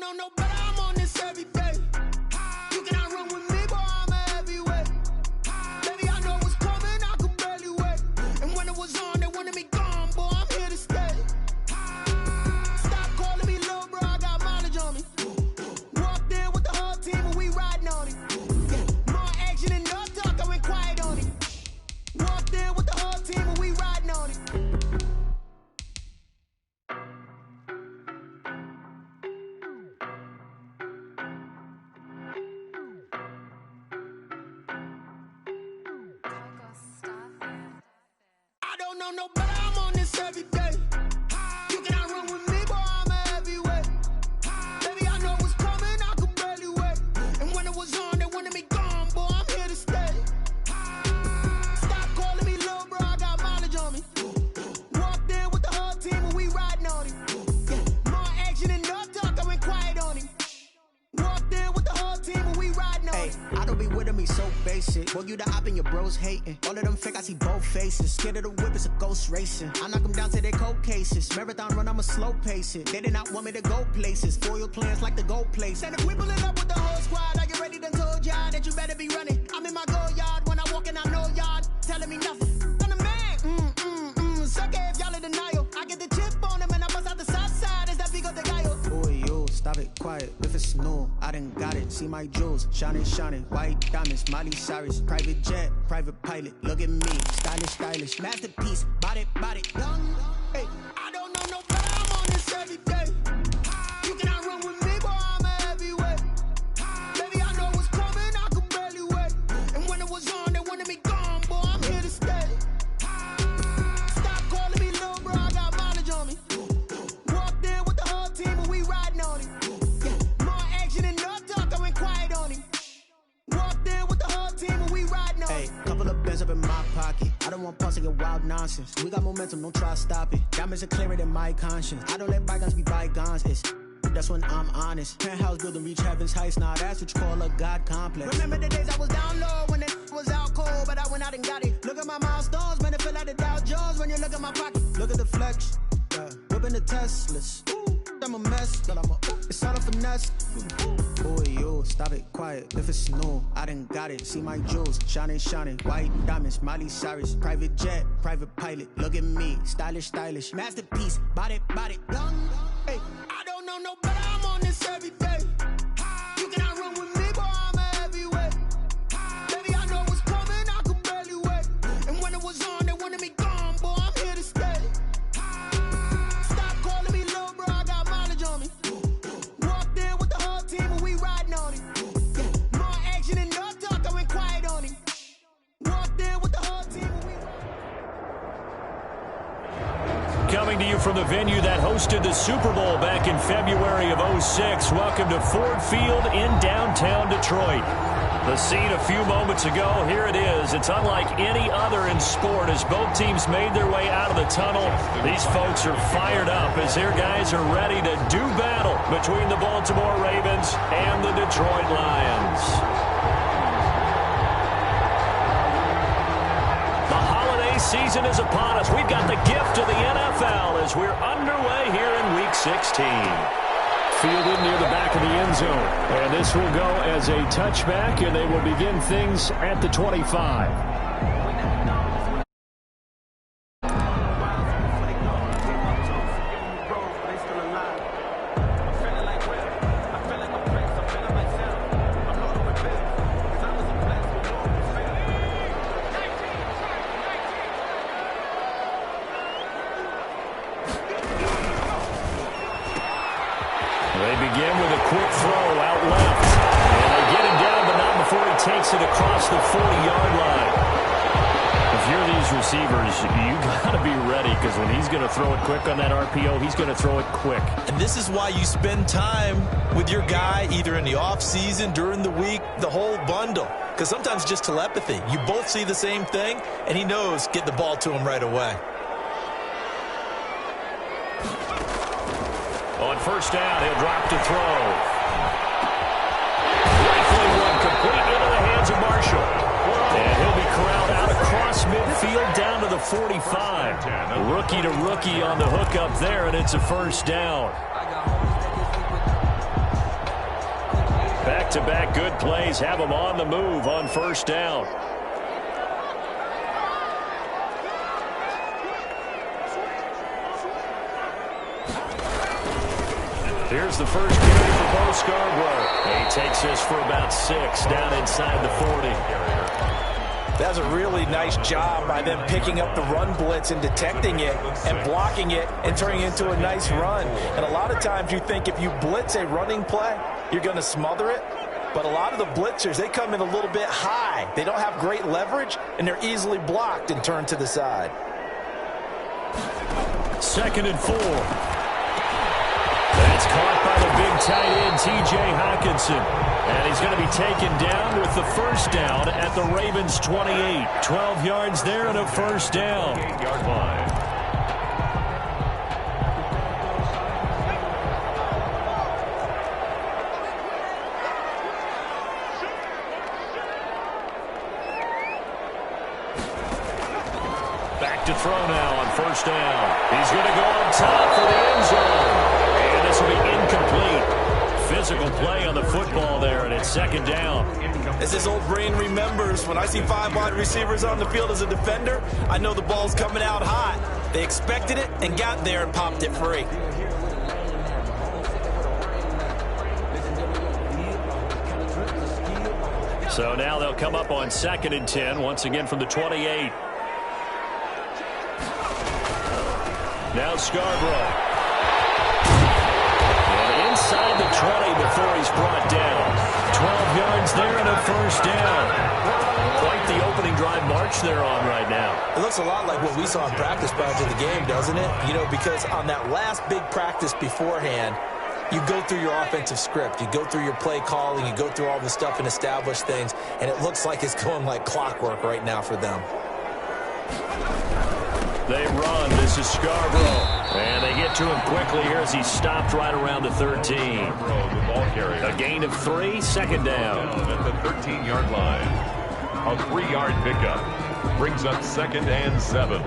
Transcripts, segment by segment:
don't know, but I'm on this every day. You cannot run with me, boy, I'm a heavyweight. Baby, I know what's coming, I could barely wait. And when it was on, they wanted me gone, boy, I'm here to stay. Stop calling me little bro, I got mileage on me. Walked in with the whole team and we riding on it. Yeah, more action and no talk, I went quiet on it. Walked in with the whole team and we riding on it. I don't know no better, I'm on this every day. You cannot run with me, boy, I'm a heavyweight. Baby, I know what's coming, I could barely wait. And when it was on, they wanted me gone, boy, I'm here to stay. Stop calling me little bro, I got mileage on me. Walked in with the whole team and we riding on it. Yeah, more action and no talk, I went quiet on it. Walked in with the whole team and we riding on it. I don't be with me so basic. Boy, you the op and your bros hating. All of them fake, I see both faces. Scared of the whip, it's a ghost racing. I knock them down to their cold cases. Marathon run, I'ma slow pace it. They did not want me to go places. Foil plans like the go place. And if we pulling up with the whole squad, are you ready? Done told y'all that you better be running. I'm in my go yard. When I walk in, I know y'all telling me nothing. I'm the man. Suck it if y'all in denial. I get the chip on them and I bust out the south side. Is that Vigo de Gallo? Boy, yo, stop it, quiet. If it's new, I done got it. See my jewels, shining, shining. White diamonds, Miley Cyrus. Private jet, private pilot. Look at me, stylish, stylish. Masterpiece, body, young. Hey, I don't know no better, I'm on this every day. You cannot run with me, boy, I'm a heavyweight. Baby, I know what's coming, I could barely wait. And when it was on, they wanted me gone, boy, I'm here to stay. Stop calling me little bro, I got mileage on me. Walked in with the whole team and we riding on it. Yeah, more action and no talk, I went quiet on it. Walked in with the whole team and we riding on it. hey, couple of bands up in my pocket. I don't want pulse to get wild nonsense. We got momentum, don't try to stop it. Diamonds are clearer than my conscience. I don't let bygones be bygones. That's when I'm honest. Penthouse building, reach heaven's heights. Now that's what you call a God complex. Remember the days I was down low when it was out cold, but I went out and got it. Look at my milestones, man, it feel like the Dow Jones when you look at my pocket. Look at the flex, whipping the Teslas. I'm a mess, but it's all a finesse. Boy, yo, stop it, quiet. If it's new, I done got it. See my jewels, shining, shining. White diamonds, Miley Cyrus. Private jet, private pilot. Look at me, stylish, stylish. Masterpiece, body, young. Hey, I don't know no better, I'm on this every day. You cannot run with me, boy, I'm a heavyweight. Baby, I know what's coming, I could barely wait. And when it was on, they wanted me gone, boy, I'm here to stay. Stop calling me little bro, I got mileage on me. Walked in with the whole team and we riding on it. Yeah, more action and no talk, I went quiet on it. Walked in with the whole team and we Coming to you from the venue that hosted the Super Bowl back in February of '06. Welcome to Ford Field in downtown Detroit. The scene a few moments ago, here it is. It's unlike any other in sport as both teams made their way out of the tunnel. These folks are fired up as their guys are ready to do battle between the Baltimore Ravens and the Detroit Lions. Season is upon us. We've got the gift of the NFL as we're underway here in Week 16. Fielded near the back of the end zone. And this will go as a touchback, and they will begin things at the 25. They begin with a quick throw out left. And they get him down, but not before he takes it across the 40-yard line. If you're these receivers, you got to be ready because when he's going to throw it quick on that RPO, he's going to throw it quick. And this is why you spend time with your guy either in the offseason, during the week, the whole bundle. Because sometimes just telepathy. You both see the same thing, and he knows get the ball to him right away. On first down, he'll drop to throw. Rifling one complete into the hands of Marshall. And he'll be corralled out across midfield down to the 45. Rookie to rookie on the hook up there, and it's a first down. Back-to-back good plays have them on the move on first down. Here's the first carry for Bo Scarborough. He takes this for about 6 down inside the 40. That's a really nice job by them picking up the run blitz and detecting it and blocking it and turning it into a nice run. And a lot of times you think if you blitz a running play, you're going to smother it. But a lot of the blitzers, they come in a little bit high. They don't have great leverage, and they're easily blocked and turned to the side. 2nd and 4. That's caught by the big tight end, T.J. Hockenson. And he's going to be taken down with the first down at the Ravens' 28. 12 yards there and a first down. 8-yard line. Back to throw now on first down. He's going to go up top for the end zone. And this will be incomplete. Physical play on the football there, and it's 2nd down. As his old brain remembers, when I see 5 wide receivers on the field as a defender, I know the ball's coming out hot. They expected it and got there and popped it free. So now they'll come up on 2nd and 10, once again from the 28. Now Scarborough. And inside the 20 before he's brought down. 12 yards there and a first down. Quite the opening drive march they're on right now. It looks a lot like what we saw in practice prior to the game, doesn't it? You know, because on that last big practice beforehand, you go through your offensive script. You go through your play calling. You go through all the stuff and establish things. And it looks like it's going like clockwork right now for them. They run. This is Scarborough. And they get to him quickly here as he stopped right around the 13. A gain of 3, 2nd down. At the 13-yard line. A 3-yard pickup. Brings up 2nd and 7.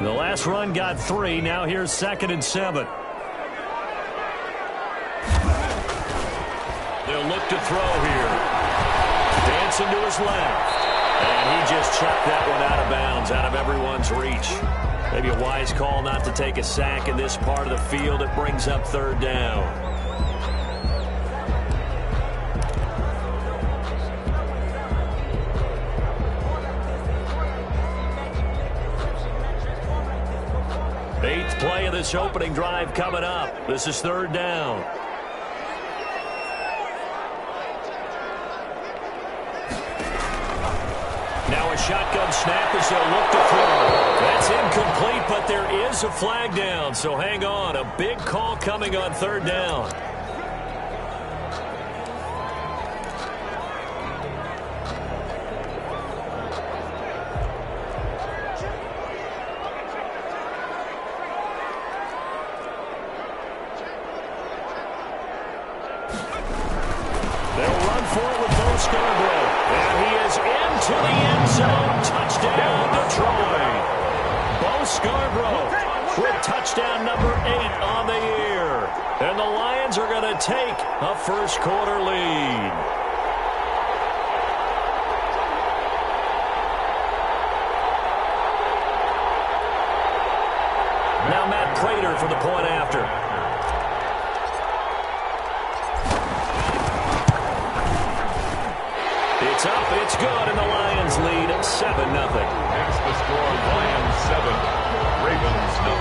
The last run got 3. Now here's 2nd and 7. They'll look to throw here. Dancing to his left. And he just chucked that one out of bounds, out of everyone's reach. Maybe a wise call not to take a sack in this part of the field. It brings up 3rd down. Eighth play of this opening drive coming up. This is 3rd down. Now a shotgun snap as they'll look to throw. That's incomplete, but there is a flag down. So hang on. A big call coming on 3rd down. They'll run for it with Bo Scarborough. And he is into the end zone. Touchdown, Detroit. Bo Scarborough with touchdown number 8 on the year. And the Lions are going to take a first quarter lead. Now Matt Prater for the point after. It's up, it's good, and the Lions lead 7-0. Makes the score Lions 7, Ravens 0.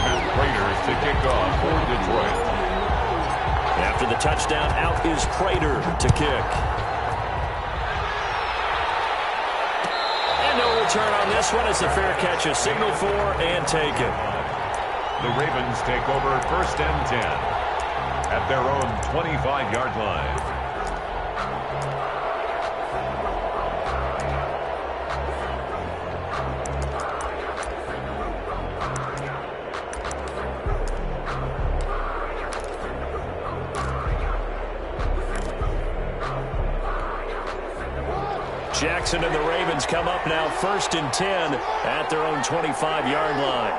Matt Prater to kick off for Detroit. After the touchdown, out is Prater to kick. And no return on this one. It's a fair catch, a signal for, and taken. The Ravens take over 1st and 10 at their own 25-yard line. Jackson and the Ravens come up now 1st and 10 at their own 25-yard line.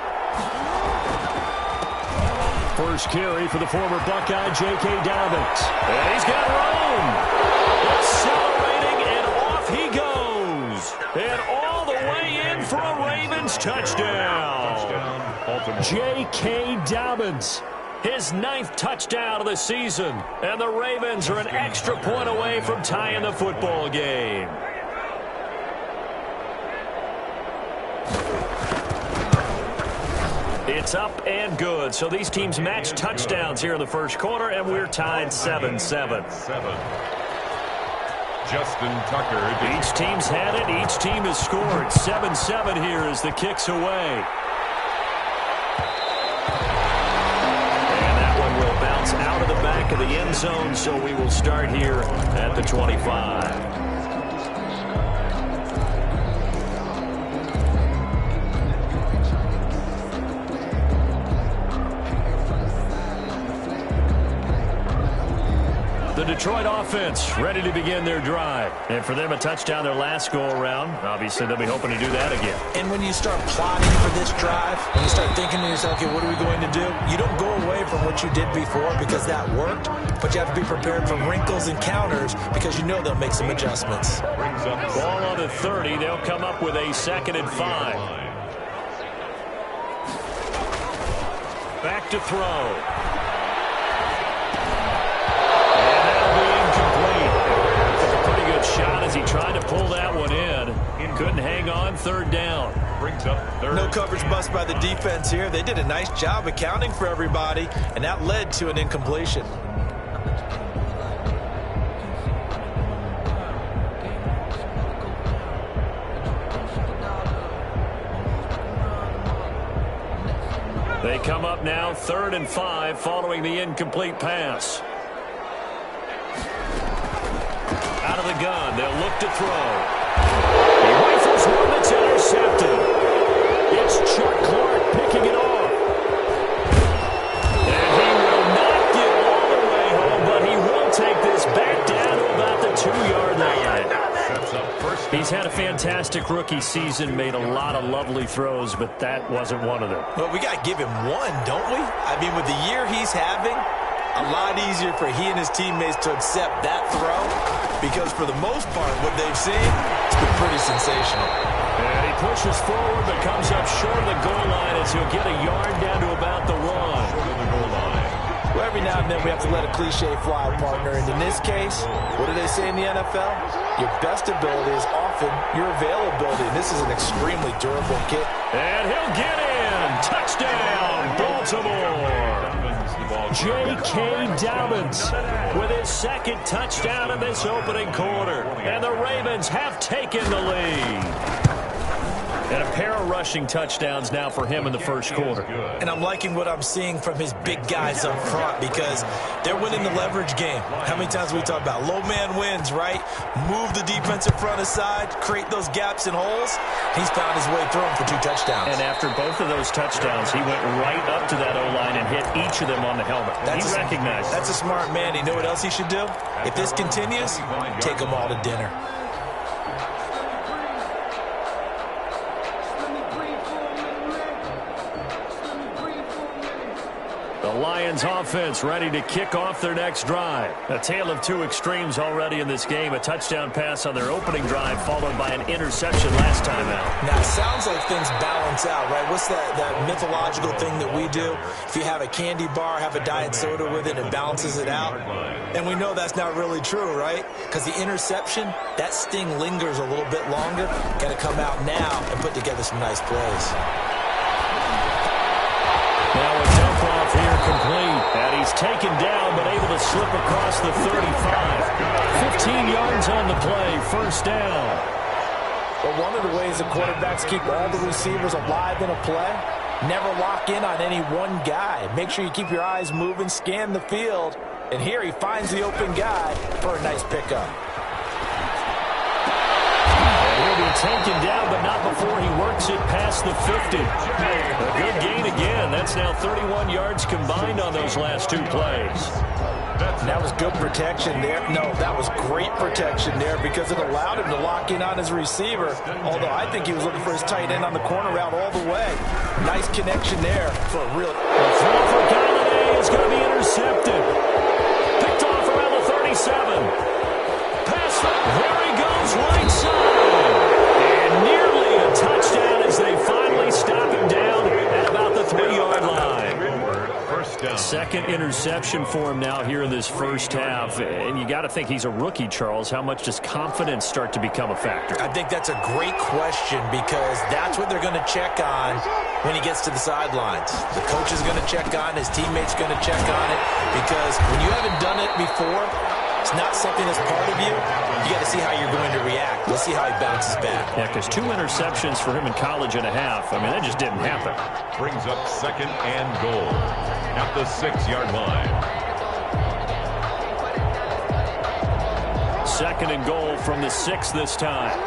First carry for the former Buckeye, J.K. Dobbins. And he's got room. Accelerating, and off he goes. And all the way in for a Ravens touchdown. J.K. Dobbins, his 9th touchdown of the season. And the Ravens are an extra point away from tying the football game. It's up and good. So these teams match touchdowns here in the first quarter, and we're tied 7-7. Justin Tucker. Each team's had it. Each team has scored. 7-7 here as the kick's away. And that one will bounce out of the back of the end zone, so we will start here at the 25. The Detroit offense ready to begin their drive. And for them, a touchdown their last go-around. Obviously, they'll be hoping to do that again. And when you start plotting for this drive, when you start thinking to yourself, okay, what are we going to do? You don't go away from what you did before because that worked, but you have to be prepared for wrinkles and counters because you know they'll make some adjustments. Ball on the 30. They'll come up with a 2nd and 5. Back to throw. Shot as he tried to pull that one in. Couldn't hang on. 3rd down. Brings up 3rd. No coverage bust by the defense here. They did a nice job accounting for everybody, and that led to an incompletion. They come up now 3rd and 5 following the incomplete pass. Out of the gun, they'll look to throw. He rifles one that's intercepted. It's Chuck Clark picking it off. And he will not get all the way home, but he will take this back down to about the 2-yard line. He's had a fantastic rookie season, made a lot of lovely throws, but that wasn't one of them. Well, we got to give him one, don't we? I mean, with the year he's having, a lot easier for he and his teammates to accept that throw because for the most part, what they've seen, it's been pretty sensational. And he pushes forward but comes up short of the goal line as he'll get a yard down to about the 1. Short of the goal line. Well, every now and then we have to let a cliche fly, partner. And in this case, what do they say in the NFL? Your best ability is often your availability. And this is an extremely durable kick. And he'll get in. Touchdown, Baltimore. J.K. Dobbins with his 2nd touchdown in this opening quarter. And the Ravens have taken the lead. And a pair of rushing touchdowns now for him in the first quarter. And I'm liking what I'm seeing from his big guys up front because they're winning the leverage game. How many times we talk about low man wins, right? Move the defensive front aside, create those gaps and holes. He's found his way through them for 2 touchdowns. And after both of those touchdowns, he went right up to that O-line and hit each of them on the helmet. He recognized it. That's a smart man. You know what else he should do? If this continues, take them all to dinner. The Lions offense ready to kick off their next drive. A tale of 2 extremes already in this game. A touchdown pass on their opening drive followed by an interception last time out. Now, it sounds like things balance out, right? What's that mythological thing that we do? If you have a candy bar, have a diet soda with it, it balances it out. And we know that's not really true, right? Because the interception, that sting lingers a little bit longer. Got to come out now and put together some nice plays. Now a dump off here complete. And he's taken down but able to slip across the 35. 15 yards on the play. First down. But one of the ways the quarterbacks keep all the receivers alive in a play, never lock in on any one guy. Make sure you keep your eyes moving, scan the field. And here he finds the open guy for a nice pickup. He'll be taken down, but not before he works it past the 50. A good gain again. That's now 31 yards combined on those last 2 plays. And that was good protection there. No, that was great protection there because it allowed him to lock in on his receiver. Although I think he was looking for his tight end on the corner route all the way. Nice connection there for a real... The throw for Galladay is going to be intercepted. Picked off around the 37. Pass. There he goes, right side. And nearly a touchdown as they finally stop him down at about the 3-yard line. Second interception for him now here in this first half. And you got to think he's a rookie, Charles. How much does confidence start to become a factor? I think that's a great question because that's what they're going to check on when he gets to the sidelines. The coach is going to check on, his teammates going to check on it because when you haven't done it before, it's not something that's part of you. You got to see how you're going to react. We'll see how he bounces back. Yeah, because 2 interceptions for him in college and a half. I mean, that just didn't happen. Brings up 2nd and goal at the 6-yard line. 2nd and goal from the 6 this time.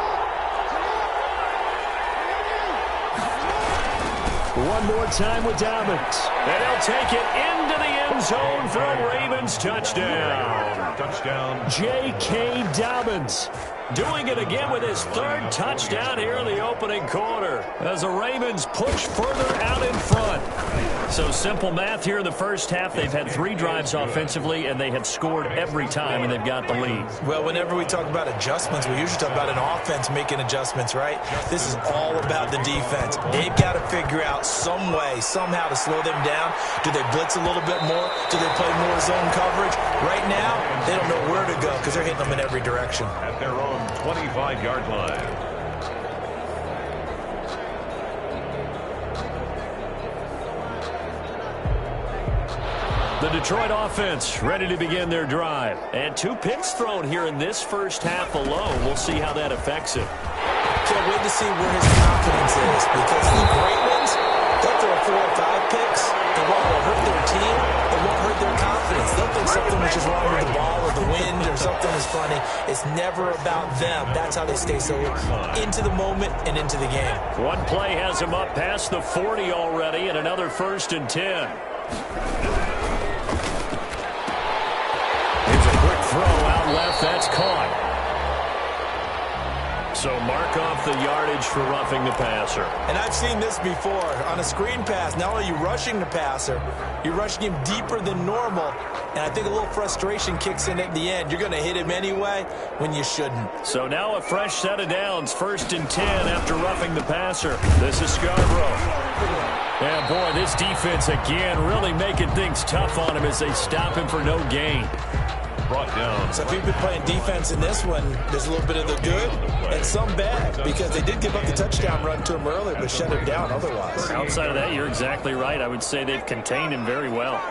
One more time with Dobbins. And he'll take it into the end zone for a Ravens touchdown. Touchdown. J.K. Dobbins doing it again with his 3rd touchdown here in the opening quarter as the Ravens push further out in front. So simple math here in the first half. They've had 3 drives offensively, and they have scored every time, and they've got the lead. Well, whenever we talk about adjustments, we usually talk about an offense making adjustments, right? This is all about the defense. They've got to figure out some way, somehow to slow them down. Do they blitz a little bit more? Do they play more zone coverage? Right now, they don't know where to go because they're hitting them in every direction. At their own 25-yard line. The Detroit offense ready to begin their drive. And 2 picks thrown here in this first half alone. We'll see how that affects him. Can't wait to see where his confidence is because the great ones, they'll throw 4 or 5 picks. And while it'll hurt their team, it won't hurt their confidence. They'll think something which is wrong with the ball or the wind or something is funny. It's never about them. That's how they stay so into the moment and into the game. One play has him up past the 40 already and another 1st and 10. It's a quick throw out left. That's caught. So mark off the yardage for roughing the passer. And I've seen this before. On a screen pass, not only are you rushing the passer, you're rushing him deeper than normal. And I think a little frustration kicks in at the end. You're going to hit him anyway when you shouldn't. So now a fresh set of downs. 1st and 10 after roughing the passer. This is Scarborough. And boy, this defense again really making things tough on him as they stop him for no gain. Brought down. So if you've been playing defense in this one, there's a little bit of the good and some bad because they did give up the touchdown run to him earlier but shut him down otherwise. Outside of that, you're exactly right. I would say they've contained him very well.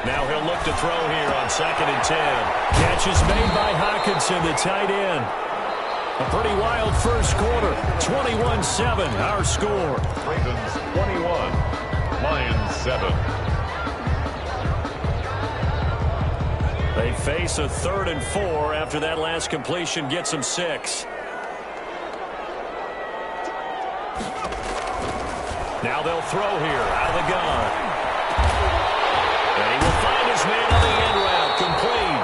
Now he'll look to throw here on 2nd and 10. Catch is made by Hockenson, the tight end. A pretty wild first quarter. 21-7, our score. Ravens 21, Lions 7. They face a 3rd and 4 after that last completion gets them 6. Now they'll throw here out of the gun. And he will find his man on the end route, complete.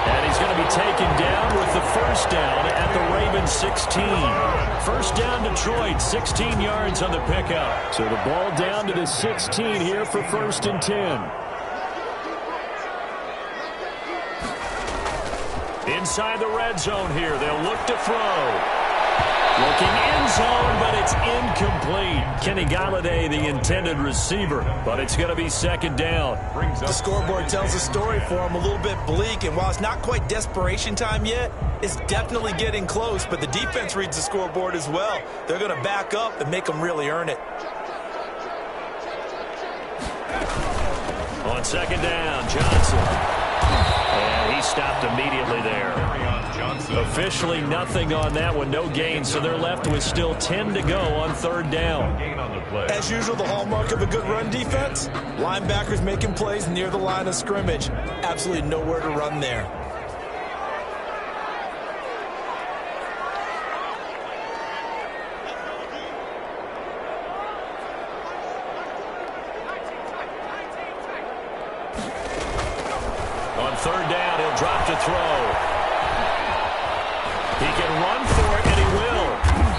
And he's going to be taken down with the 1st down at the Ravens 16. 1st down Detroit, 16 yards on the pickup. So the ball down to the 16 here for 1st and 10. Inside the red zone here, they'll look to throw. Looking end zone, but it's incomplete. Kenny Galladay, the intended receiver, but it's going to be 2nd down. The scoreboard tells a story for him, a little bit bleak, and while it's not quite desperation time yet, it's definitely getting close, but the defense reads the scoreboard as well. They're going to back up and make them really earn it. On 2nd down, Johnson. And he stopped immediately there. Officially nothing on that one, no gain, so they're left with still 10 to go on 3rd down. As usual, the hallmark of a good run defense, linebackers making plays near the line of scrimmage. Absolutely nowhere to run there. On third down, he'll drop to throw. He can run for it, and he will.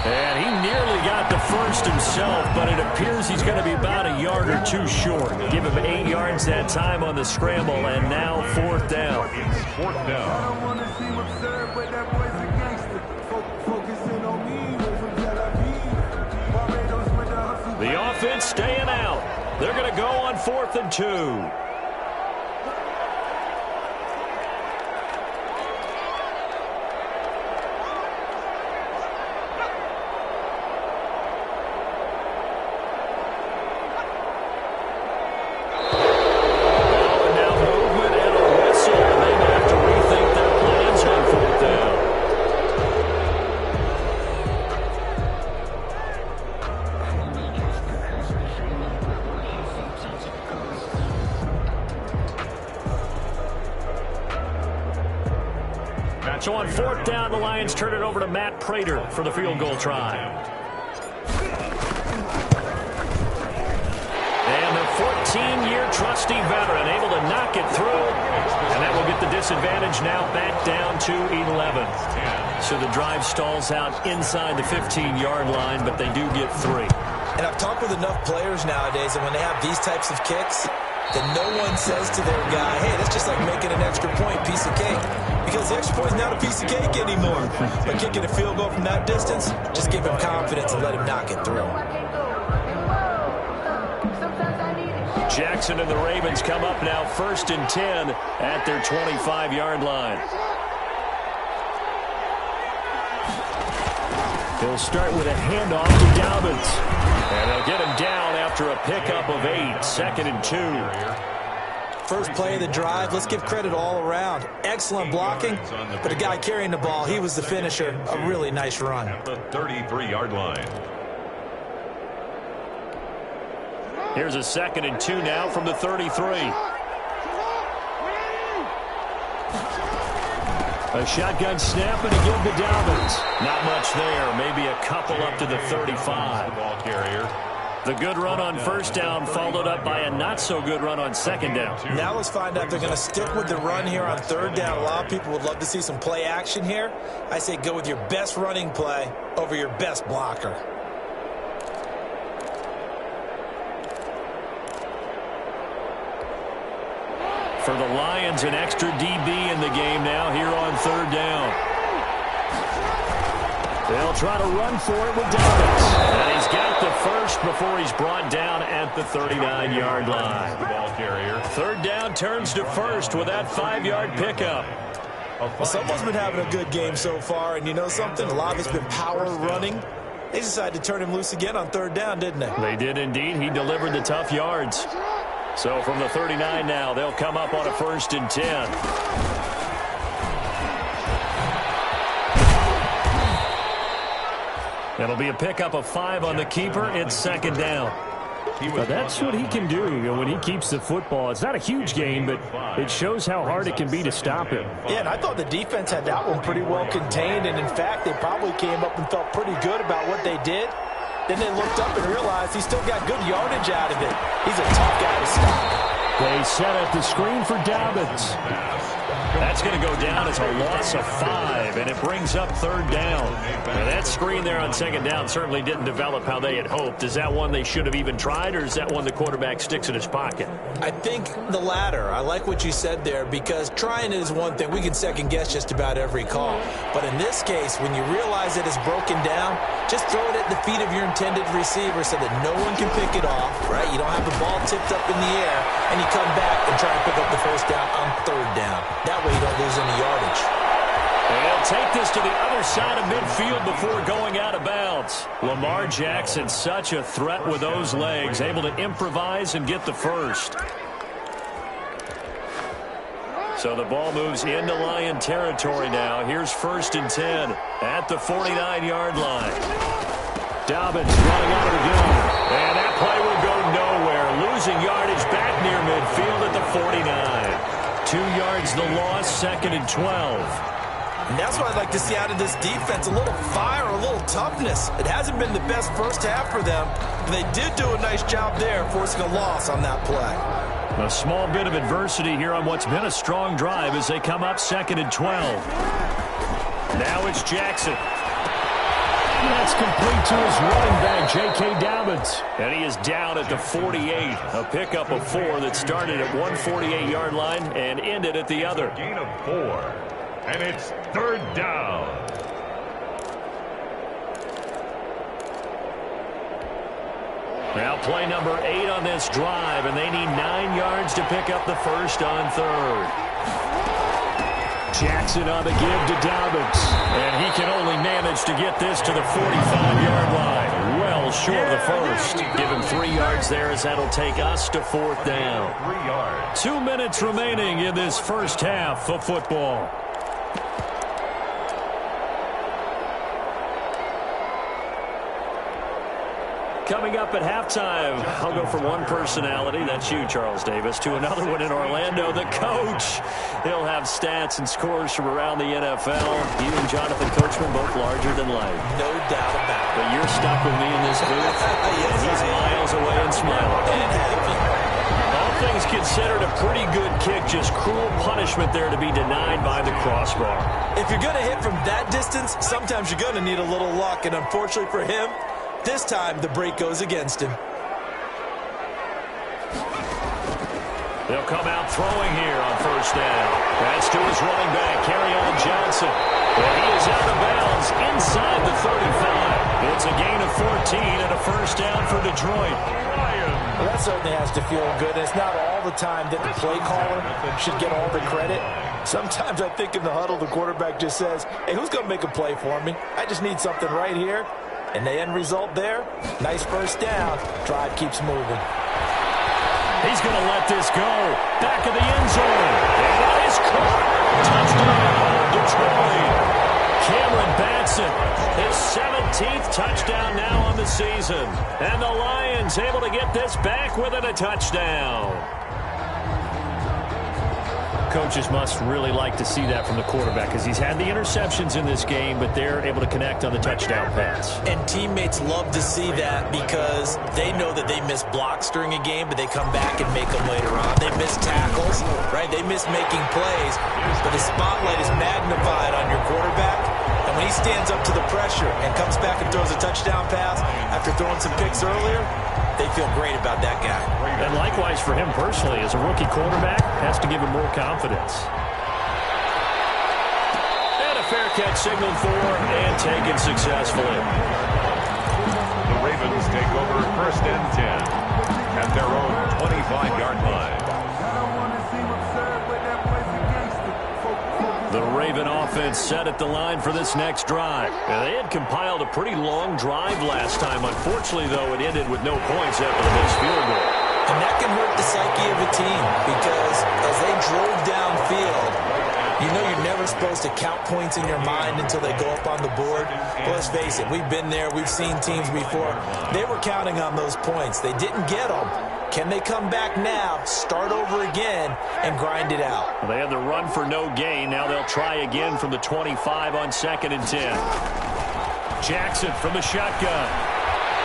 And he nearly got the first himself, but it appears he's going to be about a yard or two short. Give him 8 yards that time on the scramble, and now fourth down. It's fourth down. I don't want to seem absurd, but that boy's a gangster. Focusing on me, we're from Tel Aviv. Barbados with the hustle. The offense staying out. They're going to go on 4th and 2. So on 4th down, the Lions turn it over to Matt Prater for the field goal try. And the 14-year trusty veteran able to knock it through. And that will get the disadvantage now back down to 11. So the drive stalls out inside the 15-yard line, but they do get 3. And I've talked with enough players nowadays, and when they have these types of kicks, that no one says to their guy, hey, that's just like making an extra point, piece of cake. Because the extra point is not a piece of cake anymore. But kicking a field goal from that distance, just give him confidence and let him knock it through. Jackson and the Ravens come up now 1st and 10 at their 25-yard line. They'll start with a handoff to Dobbins. And they'll get him down after a pickup of 8, 2nd and 2. First play of the drive, let's give credit all around. Excellent blocking, but the guy carrying the ball, he was the finisher. A really nice run. At the 33-yard line. Here's a 2nd and 2 now from the 33. A shotgun snap and again to Dobbins. Not much there. Maybe a couple up to the 35. Ball carrier. The good run on 1st down followed up by a not-so-good run on 2nd down. Now let's find out if they're going to stick with the run here on 3rd down. A lot of people would love to see some play action here. I say go with your best running play over your best blocker. For the Lions, an extra DB in the game now here on 3rd down. They'll try to run for it with Dobbins. And he's got the first before he's brought down at the 39-yard line. Ball carrier. 3rd down turns to 1st with that 5-yard pickup. Well, someone's been having a good game so far, and you know something? A lot of it's been power running. They decided to turn him loose again on 3rd down, didn't they? They did indeed. He delivered the tough yards. So from the 39 now, they'll come up on a 1st and 10. It'll be a pickup of 5 on the keeper. It's 2nd down. But that's what he can do, when he keeps the football. It's not a huge gain, but it shows how hard it can be to stop him. Yeah, and I thought the defense had that one pretty well contained, and in fact, they probably came up and felt pretty good about what they did. Then they looked up and realized he still got good yardage out of it. He's a tough guy to stop. They set up the screen for Dobbins. That's going to go down as a loss of 5, and it brings up 3rd down. Now that screen there on 2nd down certainly didn't develop how they had hoped. Is that one they should have even tried, or is that one the quarterback sticks in his pocket? I think the latter. I like what you said there, because trying it is one thing. We can second-guess just about every call. But in this case, when you realize it is broken down, just throw it at the feet of your intended receiver so that no one can pick it off, right? You don't have the ball tipped up in the air, and you come back and try and pick up the 1st down on 3rd down. That way you don't lose any yardage. And they'll take this to the other side of midfield before going out of bounds. Lamar Jackson, such a threat with those legs, able to improvise and get the first. So the ball moves into Lion territory now. Here's 1st and 10 at the 49-yard line. Dobbins running out of the gun. And that play will go nowhere. Losing yardage back near midfield at the 49. 2 yards the loss, 2nd and 12. And that's what I'd like to see out of this defense, a little fire, a little toughness. It hasn't been the best first half for them, but they did do a nice job there, forcing a loss on that play. A small bit of adversity here on what's been a strong drive as they come up 2nd and 12. Now it's Jackson. That's complete to his running back, J.K. Dobbins. And he is down at the 48. A pickup of 4 that started at 148-yard line and ended at the other. Gain of 4. And it's 3rd down. Now play number 8 on this drive, and they need 9 yards to pick up the first on 3rd. Jackson on the give to Dobbins, and he can only manage to get this to the 45-yard line. Well short of the first. Give him 3 yards there as that'll take us to 4th down. 3 yards. 2 minutes remaining in this first half of football. Coming up at halftime, I'll go from one personality, that's you, Charles Davis, to another one in Orlando, the coach. He'll have stats and scores from around the NFL. You and Jonathan Coachman both larger than life. No doubt about it. But you're stuck with me in this booth. Yes, He's miles away and smiling. And happy. All things considered, a pretty good kick, just cruel punishment there to be denied by the crossbar. If you're going to hit from that distance, sometimes you're going to need a little luck, and unfortunately for him, this time, the break goes against him. They'll come out throwing here on 1st down. That's to his running back, Kerryon Johnson. And he is out of bounds inside the 35. It's a gain of 14 and a 1st down for Detroit. Well, that certainly has to feel good. It's not all the time that the play caller should get all the credit. Sometimes I think in the huddle, the quarterback just says, hey, who's going to make a play for me? I just need something right here. And the end result there, nice 1st down. Drive keeps moving. He's going to let this go. Back of the end zone. And that is caught. Touchdown, Detroit. Cameron Batson, his 17th touchdown now on the season. And the Lions able to get this back within a touchdown. Coaches must really like to see that from the quarterback because he's had the interceptions in this game, but they're able to connect on the touchdown pass. And teammates love to see that because they know that they miss blocks during a game, but they come back and make them later on. They miss tackles, right? They miss making plays, but the spotlight is magnified on your quarterback. And when he stands up to the pressure and comes back and throws a touchdown pass after throwing some picks earlier, they feel great about that guy. And likewise for him personally, as a rookie quarterback, has to give him more confidence. And a fair catch signaled for and taken successfully. The Ravens take over 1st and 10 at their own 25-yard line. The Raven offense set at the line for this next drive. And they had compiled a pretty long drive last time. Unfortunately, though, it ended with no points after the missed field goal. And that can hurt the psyche of a team because as they drove downfield, you know you're never supposed to count points in your mind until they go up on the board. Well, let's face it, we've been there. We've seen teams before. They were counting on those points. They didn't get them. Can they come back now, start over again, and grind it out? Well, they had the run for no gain. Now they'll try again from the 25 on 2nd and 10. Jackson from the shotgun.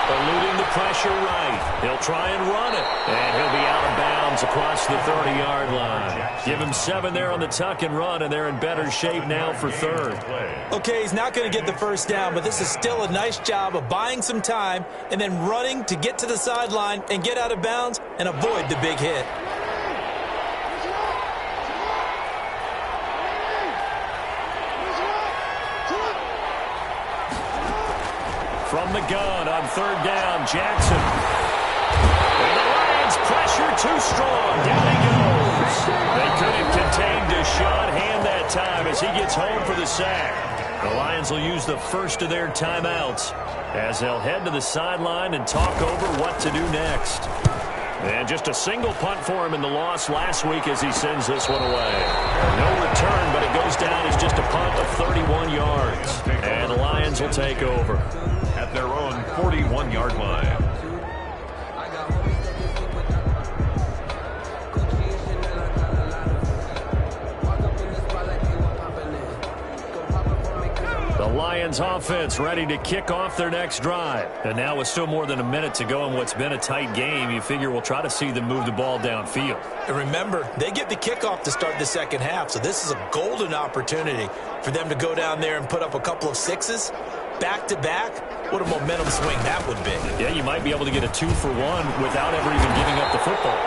Eluding the pressure right. He'll try and run it. And he'll be out of bounds across the 30-yard line. Give him 7 there on the tuck and run, and they're in better shape now for 3rd. Okay, he's not going to get the 1st down, but this is still a nice job of buying some time and then running to get to the sideline and get out of bounds and avoid the big hit. From the gun on 3rd down, Jackson. And the Lions pressure too strong. Down he goes. They couldn't contain Deshaun Hand that time as he gets home for the sack. The Lions will use the first of their timeouts as they'll head to the sideline and talk over what to do next. And just a single punt for him in the loss last week as he sends this one away. No return, but it goes down as just a punt of 31 yards. And the Lions will take over at their own 41-yard line. The Lions offense ready to kick off their next drive. And now with still more than a minute to go in what's been a tight game, you figure we'll try to see them move the ball downfield. And remember, they get the kickoff to start the second half, so this is a golden opportunity for them to go down there and put up a couple of sixes back-to-back. What a momentum swing that would be. Yeah, you might be able to get a 2-for-1 without ever even giving up the football.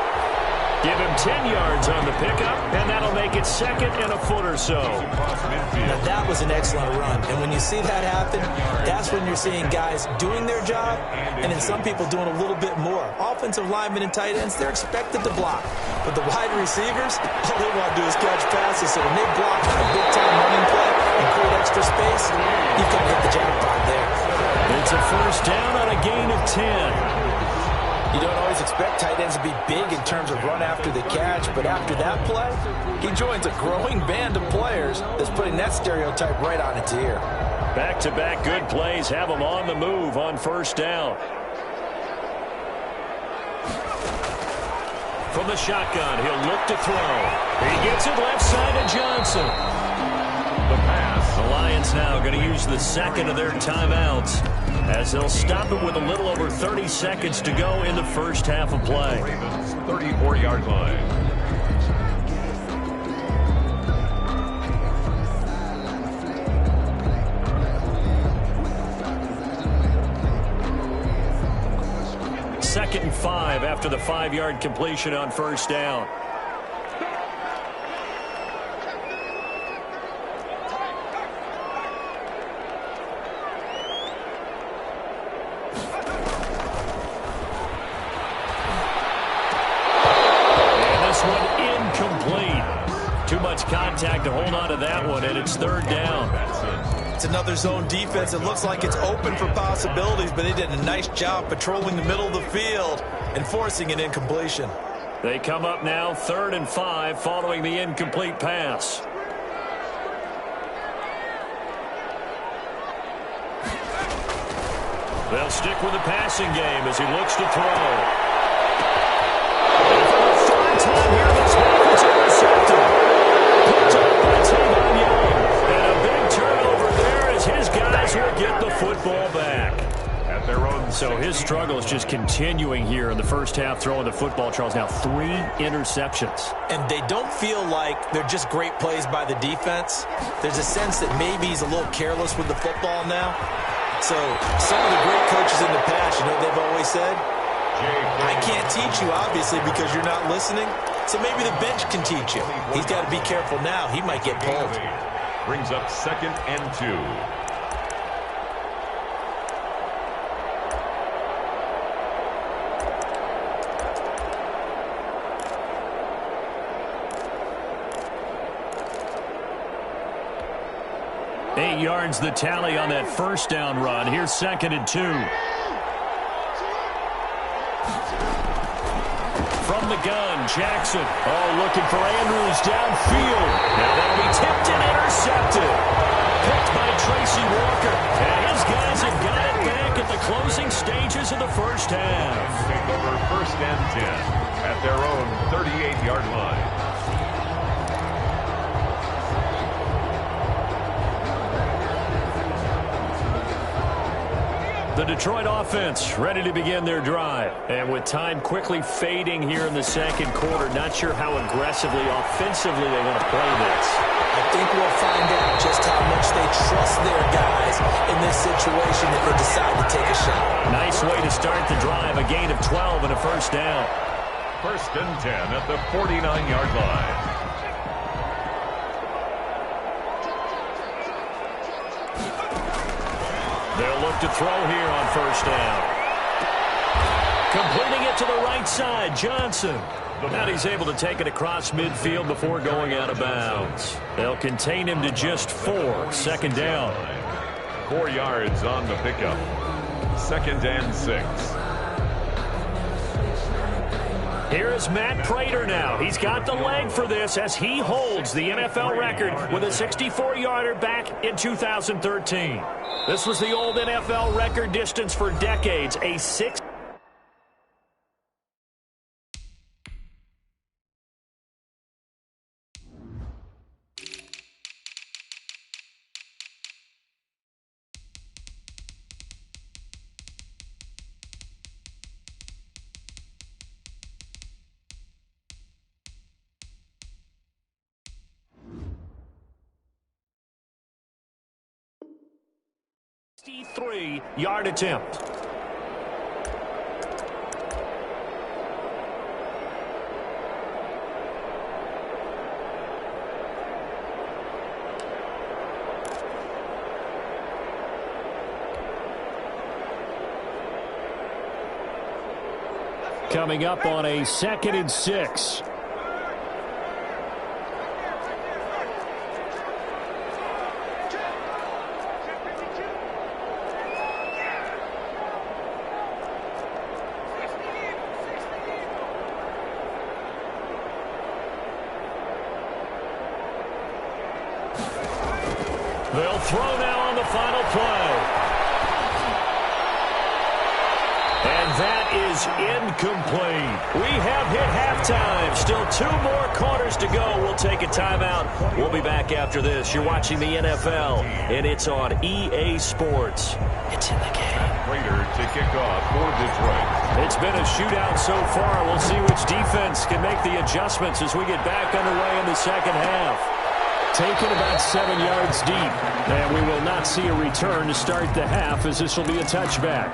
Give him 10 yards on the pickup, and that'll make it second and a foot or so. Now, that was an excellent run. And when you see that happen, that's when you're seeing guys doing their job, and then some people doing a little bit more. Offensive linemen and tight ends, they're expected to block. But the wide receivers, all they want to do is catch passes. So when they block on a big-time running play and create extra space, you've got to hit the jackpot there. It's a first down on a gain of 10. You don't always expect tight ends to be big in terms of run after the catch, but after that play, he joins a growing band of players that's putting that stereotype right on its ear. Back-to-back good plays have him on the move on first down. From the shotgun, he'll look to throw. He gets it left side to Johnson. The pass. The Lions now going to use the second of their timeouts as they'll stop it with a little over 30 seconds to go in the first half of play. Ravens 34-yard line. Second and 5 after the 5-yard completion on first down. Contact to hold on to that one, and it's third down. It's another zone defense. It looks like it's open for possibilities, but they did a nice job patrolling the middle of the field and forcing an incompletion. They come up now, 3rd and 5, following the incomplete pass. They'll stick with the passing game as he looks to throw. And for the third time here this week, it's intercepted. Picked up by Tavon Young. And a big turnover there as his guys will get the football back. At their own. So his struggle is just continuing here in the first half, throwing the football. Charles, now 3 interceptions. And they don't feel like they're just great plays by the defense. There's a sense that maybe he's a little careless with the football now. So some of the great coaches in the past, you know what they've always said? I can't teach you, obviously, because you're not listening. So maybe the bench can teach you. He's got to be careful now. He might get pulled. Brings up 2nd and 2. Eight yards the tally on that first down run. Here's 2nd and 2. From the gun, Jackson. Oh, looking for Andrews downfield. Now that'll be tipped and intercepted. Picked by Tracy Walker. And his guys have got it back at the closing stages of the first half. Take over 1st and 10 at their own 38-yard line. The Detroit offense ready to begin their drive. And with time quickly fading here in the second quarter, not sure how aggressively, offensively they want to play this. I think we'll find out just how much they trust their guys in this situation if they decide to take a shot. Nice way to start the drive, a gain of 12 and a first down. 1st and 10 at the 49-yard line. They'll look to throw here on first down. Completing it to the right side, Johnson. Now he's able to take it across midfield before going out of bounds. They'll contain him to just 4. 2nd down. 4 yards on the pickup. 2nd and 6. Here is Matt Prater now. He's got the leg for this as he holds the NFL record with a 64-yarder back in 2013. This was the old NFL record distance for decades, a 6 63-yard attempt. Coming up on a 2nd and 6. They'll throw now on the final play. And that is incomplete. We have hit halftime. Still 2 more quarters to go. We'll take a timeout. We'll be back after this. You're watching the NFL, and it's on EA Sports. It's in the game. Prater to kick off for Detroit. It's been a shootout so far. We'll see which defense can make the adjustments as we get back underway in the second half. Taken about 7 yards deep. And we will not see a return to start the half, as this will be a touchback.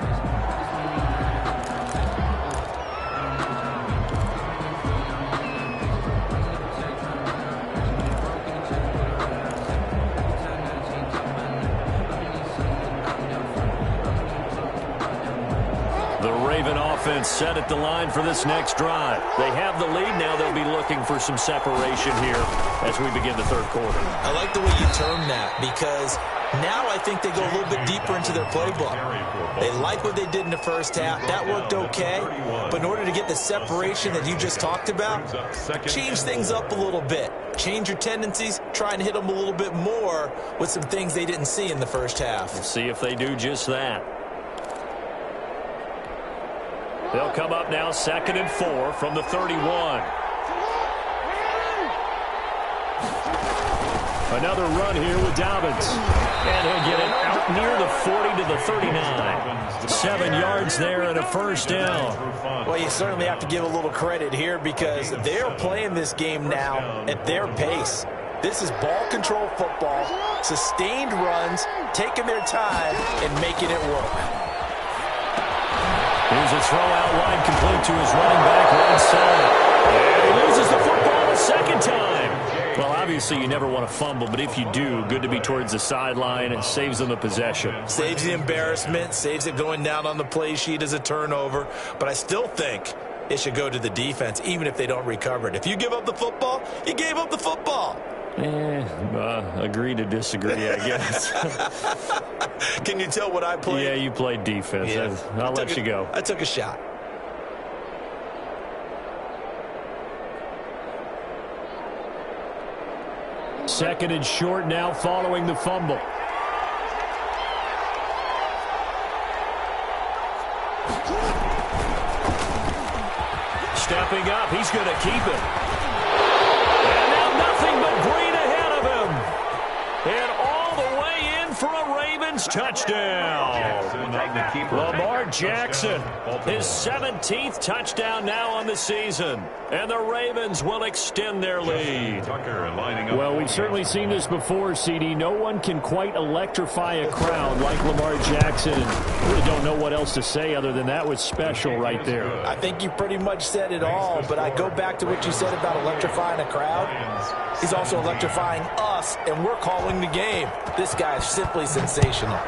Set at the line for this next drive. They have the lead now. They'll be looking for some separation here as we begin the third quarter. I like the way you term that, because now I think they go a little bit deeper into their playbook. They like what they did in the first half. That worked okay. But in order to get the separation that you just talked about, change things up a little bit. Change your tendencies. Try and hit them a little bit more with some things they didn't see in the first half. We'll see if they do just that. They'll come up now 2nd and 4 from the 31. Another run here with Dobbins. And he'll get it out near the 40 to the 39. 7 yards there and a first down. Well, you certainly have to give a little credit here, because they're playing this game now at their pace. This is ball control football, sustained runs, taking their time and making it work. Here's a throw out wide, complete to his running back right side. And he loses the football a second time. Well, obviously you never want to fumble, but if you do, good to be towards the sideline. It saves them the possession. Saves the embarrassment, saves it going down on the play sheet as a turnover. But I still think it should go to the defense, even if they don't recover it. If you give up the football, you gave up the football. Agree to disagree, I guess. Can you tell what I played? Yeah, you played defense. Yeah. I'll let you go. I took a shot. Second and short now following the fumble. Stepping up, he's going to keep it. And now nothing but green ahead of him. And all the way in for a Ravens touchdown. Lamar Jackson, his 17th touchdown now on the season. And the Ravens will extend their lead. Well, we've certainly seen this before, CD. No one can quite electrify a crowd like Lamar Jackson. Really don't know what else to say other than that was special right there. I think you pretty much said it all, but I go back to what you said about electrifying a crowd. He's also electrifying us, and we're calling the game. This guy is simply sensational.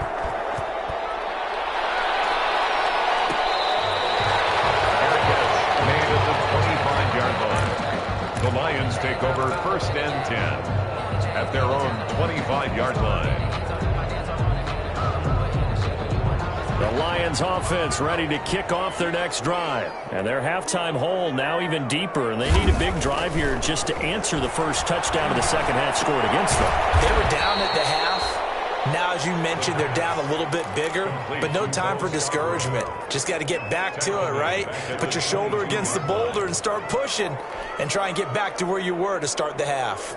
The Lions take over 1st and 10 at their own 25-yard line. The Lions offense ready to kick off their next drive. And their halftime hole now even deeper, and they need a big drive here just to answer the first touchdown of the second half scored against them. They were down at the half. Now, as you mentioned, they're down a little bit bigger, but no time for discouragement. Just got to get back to it, right? Put your shoulder against the boulder and start pushing and try and get back to where you were to start the half.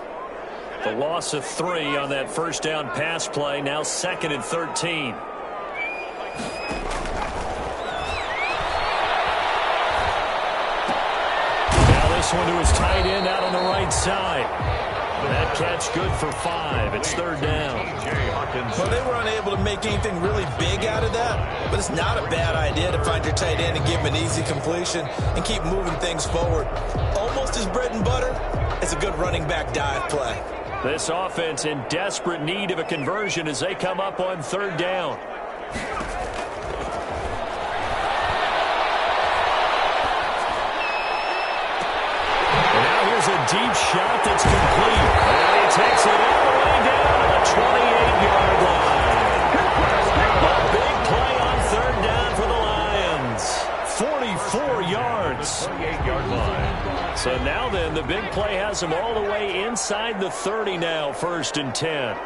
The loss of 3 on that first down pass play, now 2nd and 13. Now this one to his tight end out on the right side. That catch good for 5. It's third down. Well, they were unable to make anything really big out of that, but it's not a bad idea to find your tight end and give him an easy completion and keep moving things forward. Almost his bread and butter. It's a good running back dive play. This offense in desperate need of a conversion as they come up on third down. A deep shot that's complete. And he takes it all the way down to the 28-yard line. A big play on third down for the Lions. 44 yards. 28-yard line. So now then, the big play has him all the way inside the 30 now, 1st and 10.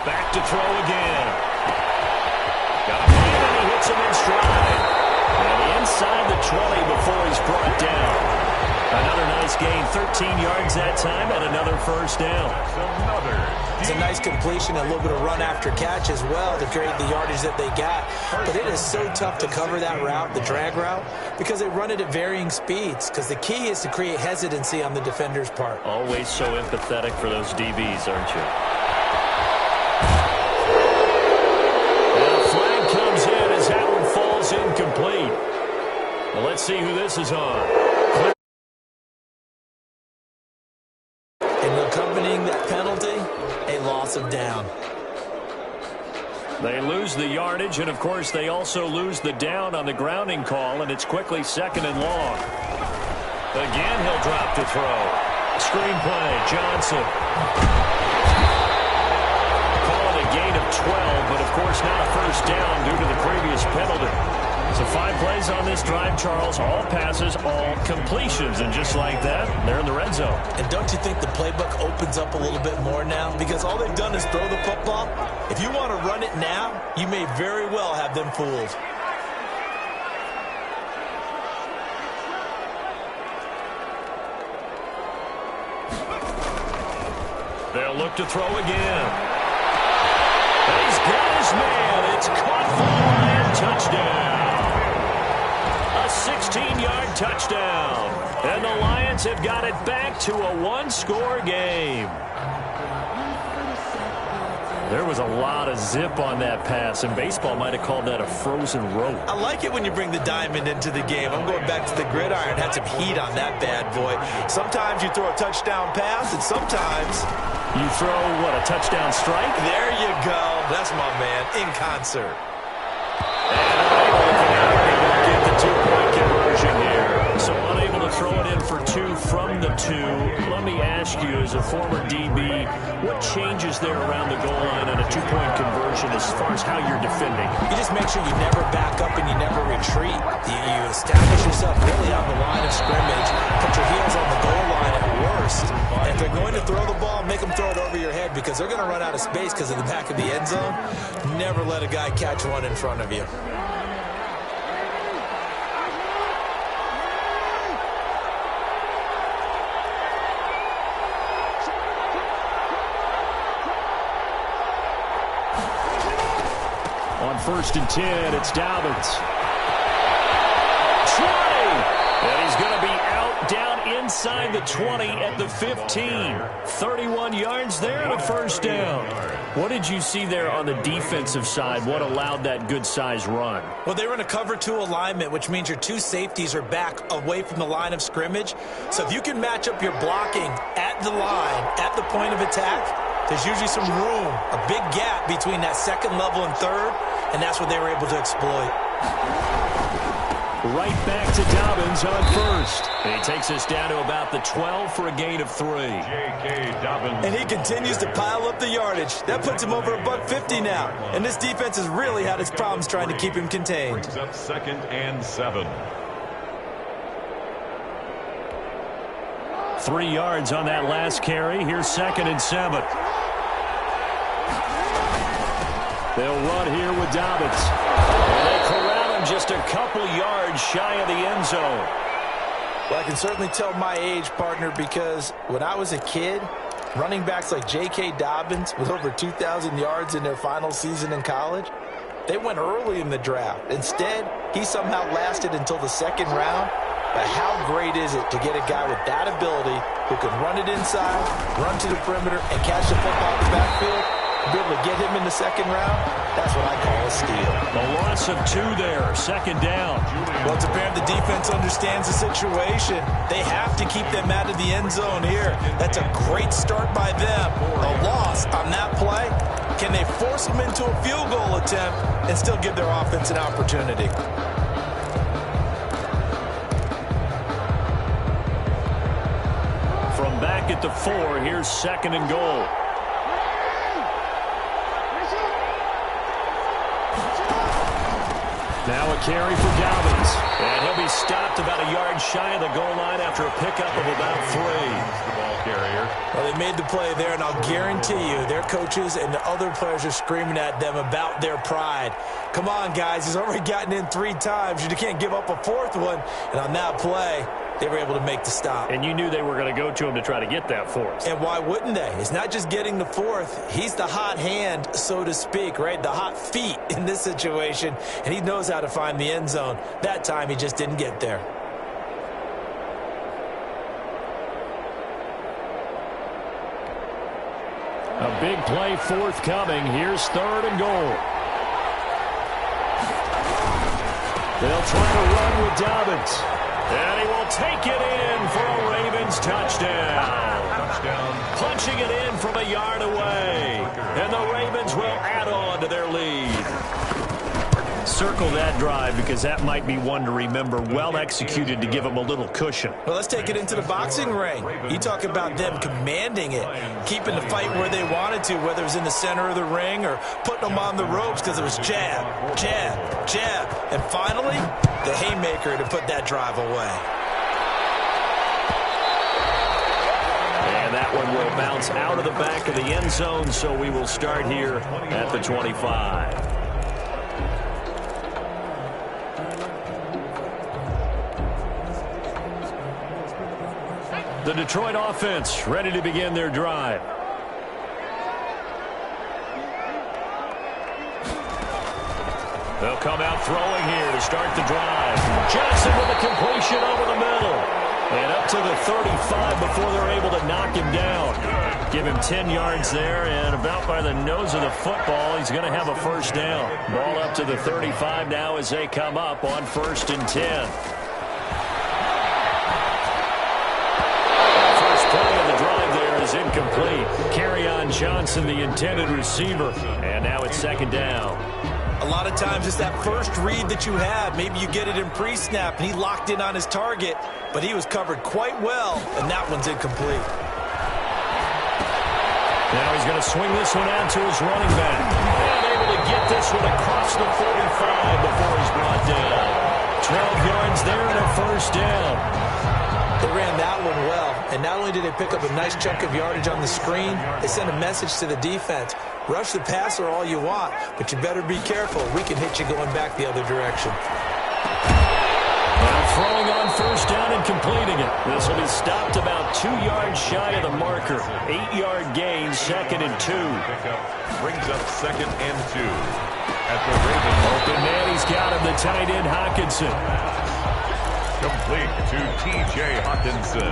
Back to throw again. Got a man and he hits him in stride. And inside the 20 before he's brought down. Another nice gain, 13 yards that time, and another first down. It's a nice completion, a little bit of run after catch as well to create the yardage that they got. But it is so tough to cover that route, the drag route, because they run it at varying speeds. Because the key is to create hesitancy on the defender's part. Always so empathetic for those DBs, aren't you? And a flag comes in as that one falls incomplete. Well, let's see who this is on. Accompanying that penalty, a loss of down. They lose the yardage, and of course they also lose the down on the grounding call, and it's quickly 2nd and long. Again, he'll drop to throw. Screenplay, Johnson. Call it a gain of 12, but of course not a first down due to the previous penalty. So 5 plays on this drive, Charles. All passes, all completions. And just like that, they're in the red zone. And don't you think the playbook opens up a little bit more now? Because all they've done is throw the football. If you want to run it now, you may very well have them fooled. They'll look to throw again. And he's got his man. It's caught for the Lion touchdown. A 16-yard touchdown. And the Lions have got it back to a 1-score game. There was a lot of zip on that pass, and baseball might have called that a frozen rope. I like it when you bring the diamond into the game. I'm going back to the gridiron. Had some heat on that bad boy. Sometimes you throw a touchdown pass, and sometimes you throw, what, a touchdown strike? There you go. That's my man, in concert. And get the 2-point conversion here. So unable to throw it in for 2 from the 2. Let me ask you, as a former DB, what changes there around the goal line on a 2-point conversion as far as how you're defending? You just make sure you never back up and you never retreat. You establish yourself really on the line of scrimmage, put your heels on the goal line at worst. And if they're going to throw the ball, make them throw it over your head because they're going to run out of space because of the back of the end zone. Never let a guy catch one in front of you. On 1st and 10, it's Dobbins. 20! And he's going to be out down inside the 20 at the 15. 31 yards there and a first down. What did you see there on the defensive side? What allowed that good-sized run? Well, they were in a cover 2 alignment, which means your 2 safeties are back away from the line of scrimmage. So if you can match up your blocking at the line, at the point of attack, there's usually some room, a big gap between that 2nd level and 3rd, and that's what they were able to exploit. Right back to Dobbins on 1st. And he takes us down to about the 12 for a gain of 3. J.K. Dobbins. And he continues to pile up the yardage. That puts him over $150 now. And this defense has really had its problems trying to keep him contained. Brings up 2nd and 7. 3 yards on that last carry. Here's 2nd and 7. They'll run here with Dobbins. And they corral him just a couple yards shy of the end zone. Well, I can certainly tell my age, partner, because when I was a kid, running backs like J.K. Dobbins with over 2,000 yards in their final season in college, they went early in the draft. Instead, he somehow lasted until the 2nd round. But how great is it to get a guy with that ability who can run it inside, run to the perimeter, and catch the football in the backfield, to be able to get him in the second round, that's what I call a steal. A loss of 2 there, second down. Well, it's apparent the defense understands the situation. They have to keep them out of the end zone here. That's a great start by them. A loss on that play. Can they force them into a field goal attempt and still give their offense an opportunity? From back at the 4, here's second and goal. Now a carry for Dobbins. And he'll be stopped about a yard shy of the goal line after a pickup of about 3. The ball carrier. Well, they made the play there, and I'll guarantee you their coaches and the other players are screaming at them about their pride. Come on, guys. He's already gotten in 3 times. You can't give up a 4th one. And on that play, they were able to make the stop. And you knew they were going to go to him to try to get that 4th. And why wouldn't they? It's not just getting the 4th. He's the hot hand, so to speak, right? The hot feet in this situation. And he knows how to find the end zone. That time, he just didn't get there. A big play forthcoming. Here's third and goal. They'll try to run with Dobbins. And he will take it in for a Ravens touchdown. Punching it in from a yard away. And the Ravens will add on to their lead. Circle that drive because that might be one to remember. Well executed to give them a little cushion. Well, let's take it into the boxing ring. You talk about them commanding it, keeping the fight where they wanted to, whether it was in the center of the ring or putting them on the ropes because it was jab, jab, jab. And finally, the haymaker to put that drive away. And that one will bounce out of the back of the end zone, so we will start here at the 25. The Detroit offense ready to begin their drive. They'll come out throwing here to start the drive. Johnson with a completion over the middle. And up to the 35 before they're able to knock him down. Give him 10 yards there, and about by the nose of the football, he's going to have a first down. Ball up to the 35 now as they come up on 1st and 10. Is incomplete. Kerryon Johnson, the intended receiver. And now it's second down. A lot of times it's that first read that you have. Maybe you get it in pre-snap, and he locked in on his target, but he was covered quite well, and that one's incomplete. Now he's going to swing this one out to his running back. And able to get this one across the 45 before he's brought down. 12 yards there and a first down. They ran that one well, and not only did they pick up a nice chunk of yardage on the screen, they sent a message to the defense. Rush the passer all you want, but you better be careful. We can hit you going back the other direction. Now throwing on first down and completing it. This will be stopped about 2 yards shy of the marker. 8-yard gain, 2nd and 2. Brings up 2nd and 2 at the Ravens. Open man, he's got him, the tight end Hockenson. Complete to T.J. Hockenson.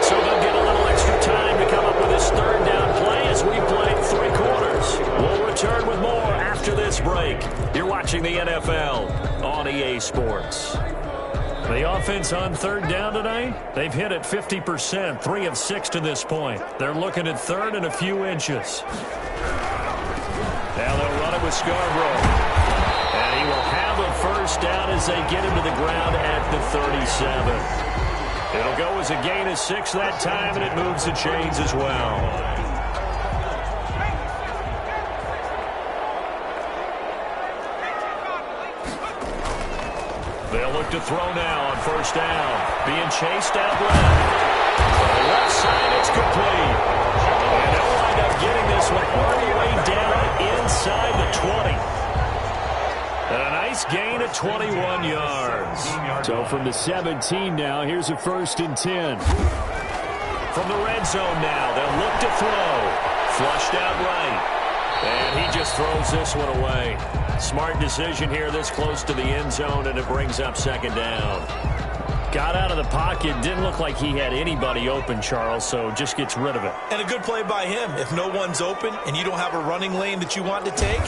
So they'll get a little extra time to come up with this third down play as we play 3 quarters. We'll return with more after this break. You're watching the NFL on EA Sports. The offense on third down tonight, they've hit it 50%, 3 of 6 to this point. They're looking at third and a few inches. Now they'll run it with Scarborough. And he will have a first down as they get him to the ground at the 37. It'll go as a gain of 6 that time, and it moves the chains as well. They'll look to throw now on first down. Being chased out left. On the left side, it's complete. And they'll wind up getting this one all the way down inside the 20. And a nice gain of 21 yards. So from the 17 now, here's a 1st and 10. From the red zone now, they'll look to throw. Flushed out right. And he just throws this one away. Smart decision here this close to the end zone, and it brings up 2nd down. Got out of the pocket. Didn't look like he had anybody open, Charles, so just gets rid of it. And a good play by him. If no one's open and you don't have a running lane that you want to take,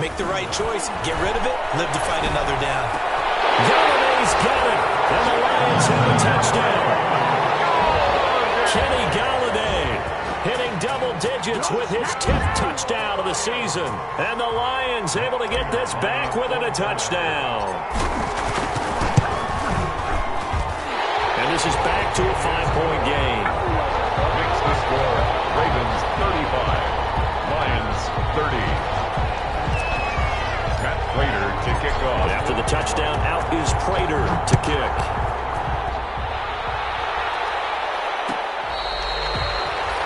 make the right choice. Get rid of it. Live to fight another down. Galladay's got it. And the Lions have a touchdown. Kenny Galladay hitting double digits with his 10th touchdown of the season. And the Lions able to get this back within a touchdown. And this is back to a 5-point game. Makes the score Ravens 35, Lions 30. Matt Prater to kick off. After the touchdown, out is Prater to kick.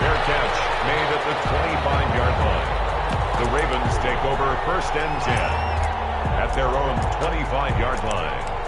Fair catch made at the 25-yard line. The Ravens take over 1st and 10 at their own 25-yard line.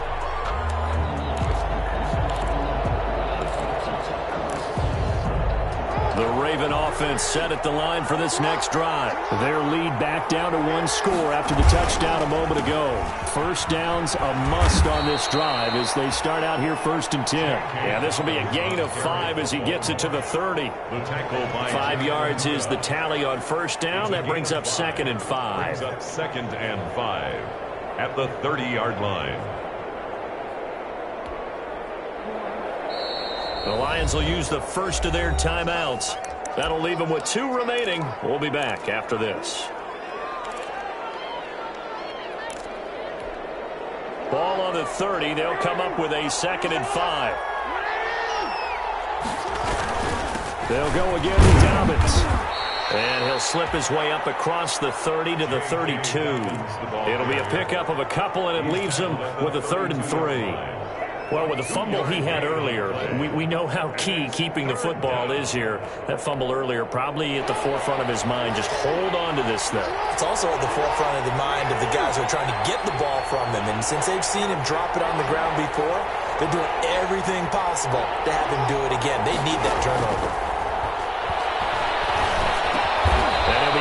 The Raven offense set at the line for this next drive. Their lead back down to 1 score after the touchdown a moment ago. First down's a must on this drive as they start out here 1st and 10. Yeah, this will be a gain of 5 as he gets it to the 30. The tackle by 5 yards is the tally on first down. That brings up 2nd and 5. Brings up 2nd and 5 at the 30-yard line. The Lions will use the first of their timeouts. That'll leave them with 2 remaining. We'll be back after this. Ball on the 30. They'll come up with a 2nd and 5. They'll go again to Dobbins. And he'll slip his way up across the 30 to the 32. It'll be a pickup of a couple, and it leaves him with a 3rd and 3. Well, with the fumble he had earlier, we know how key keeping the football is here. That fumble earlier probably at the forefront of his mind. Just hold on to this thing. It's also at the forefront of the mind of the guys who are trying to get the ball from him. And since they've seen him drop it on the ground before, they're doing everything possible to have him do it again. They need that turnover.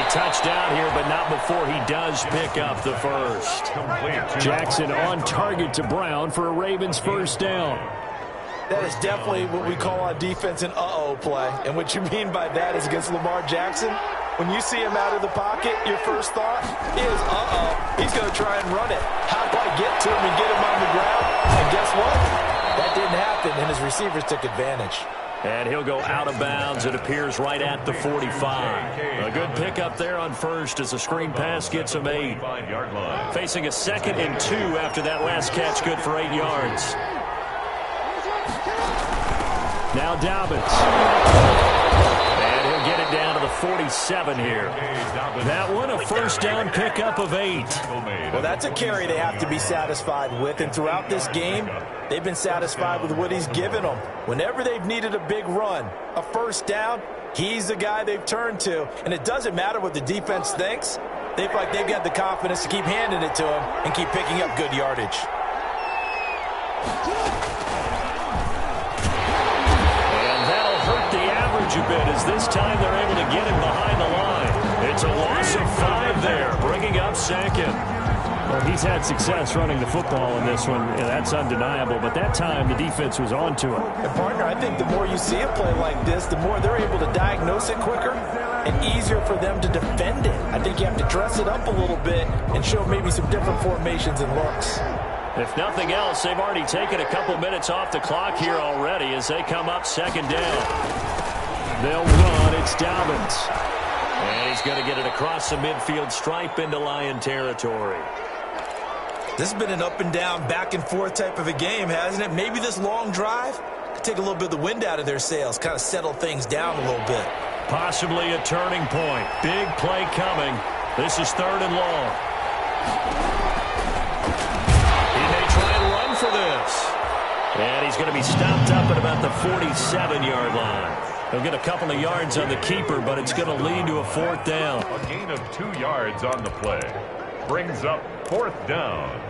Touchdown here, but not before he does pick up the first. Jackson on target to Brown for a Ravens first down. That is definitely what we call on defense an uh-oh play. And what you mean by that is against Lamar Jackson, when you see him out of the pocket, your first thought is, uh-oh, he's going to try and run it. How do I get to him and get him on the ground? And guess what? That didn't happen, and his receivers took advantage. And he'll go out of bounds. It appears right at the 45. A good pickup there on first as the screen pass gets him 8. Facing a 2nd and 2 after that last catch, good for 8 yards. Now Dobbins. And he'll get it down to the 47 here. That one, a first down pickup of 8. Well, that's a carry they have to be satisfied with. And throughout this game, they've been satisfied with what he's given them. Whenever they've needed a big run, a first down, he's the guy they've turned to. And it doesn't matter what the defense thinks. They feel like they've got the confidence to keep handing it to him and keep picking up good yardage. And that'll hurt the average a bit as this time they're able to get him behind the line. It's a loss of 5 there, bringing up 2nd. Well, he's had success running the football in this one. Yeah, that's undeniable. But that time, the defense was on to him. And, partner, I think the more you see a play like this, the more they're able to diagnose it quicker and easier for them to defend it. I think you have to dress it up a little bit and show maybe some different formations and looks. If nothing else, they've already taken a couple minutes off the clock here already as they come up 2nd down. They'll run. It's Dobbins. And he's going to get it across the midfield stripe into Lion territory. This has been an up and down, back and forth type of a game, hasn't it? Maybe this long drive could take a little bit of the wind out of their sails, kind of settle things down a little bit. Possibly a turning point. Big play coming. This is 3rd and long. He may try and run for this. And he's going to be stopped up at about the 47-yard line. He'll get a couple of yards on the keeper, but it's going to lead to a 4th down. A gain of 2 yards on the play. Brings up 4th down.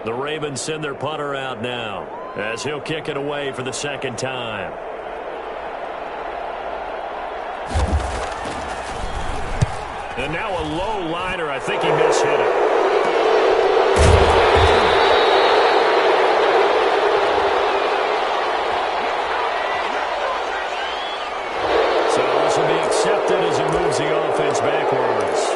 The Ravens send their punter out now as he'll kick it away for the 2nd time. And now a low liner. I think he mishit it. So this will be accepted as he moves the offense backwards.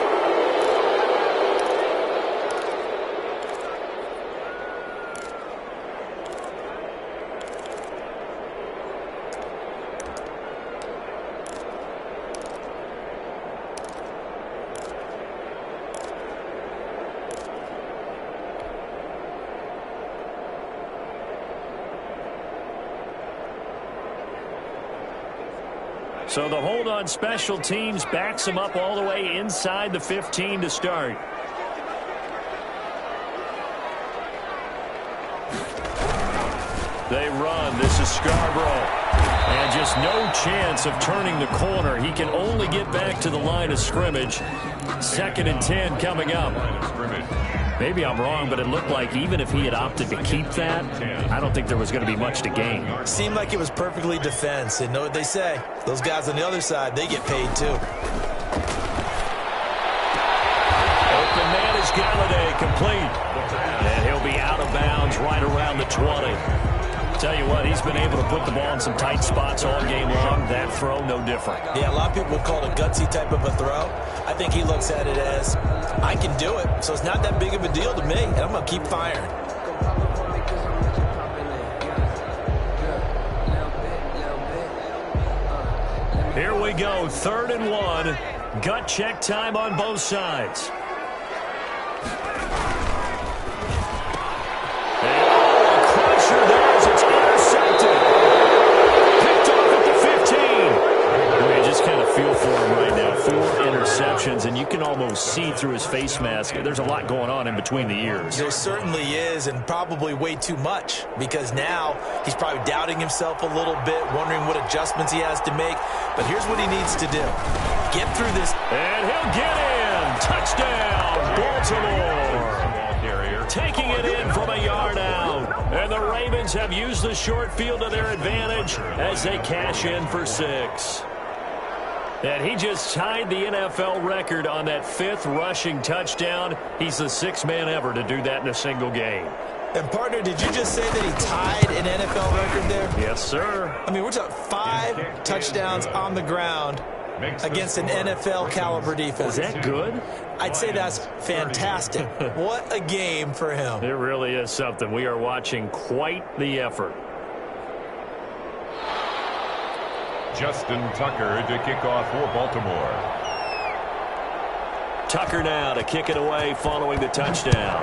So the hold on special teams backs him up all the way inside the 15 to start. They run. This is Scarborough. And just no chance of turning the corner. He can only get back to the line of scrimmage. 2nd and 10 coming up. Maybe I'm wrong, but it looked like even if he had opted to keep that, I don't think there was going to be much to gain. Seemed like it was perfectly defense. And know what they say. Those guys on the other side, they get paid too. Open man is Galladay, complete. And he'll be out of bounds right around the 20. Tell you what, he's been able to put the ball in some tight spots all game long. That throw, no different. Yeah, a lot of people would call it a gutsy type of a throw. I think he looks at it as, I can do it, so it's not that big of a deal to me, and I'm going to keep firing. Here we go, 3rd and 1. Gut check time on both sides. Feel for him right now. 4 interceptions, and you can almost see through his face mask. There's a lot going on in between the ears. There certainly is, and probably way too much, because now he's probably doubting himself a little bit, wondering what adjustments he has to make. But here's what he needs to do. Get through this. And he'll get in. Touchdown, Baltimore. Taking it in from a yard out. And the Ravens have used the short field to their advantage as they cash in for 6. And he just tied the NFL record on that 5th rushing touchdown. He's the 6th man ever to do that in a single game. And, partner, did you just say that he tied an NFL record there? Yes, sir. I mean, we're talking 5 touchdowns on the ground against an NFL-caliber defense. Is that good? I'd say that's fantastic. What a game for him. It really is something. We are watching quite the effort. Justin Tucker to kick off for Baltimore. Tucker now to kick it away following the touchdown.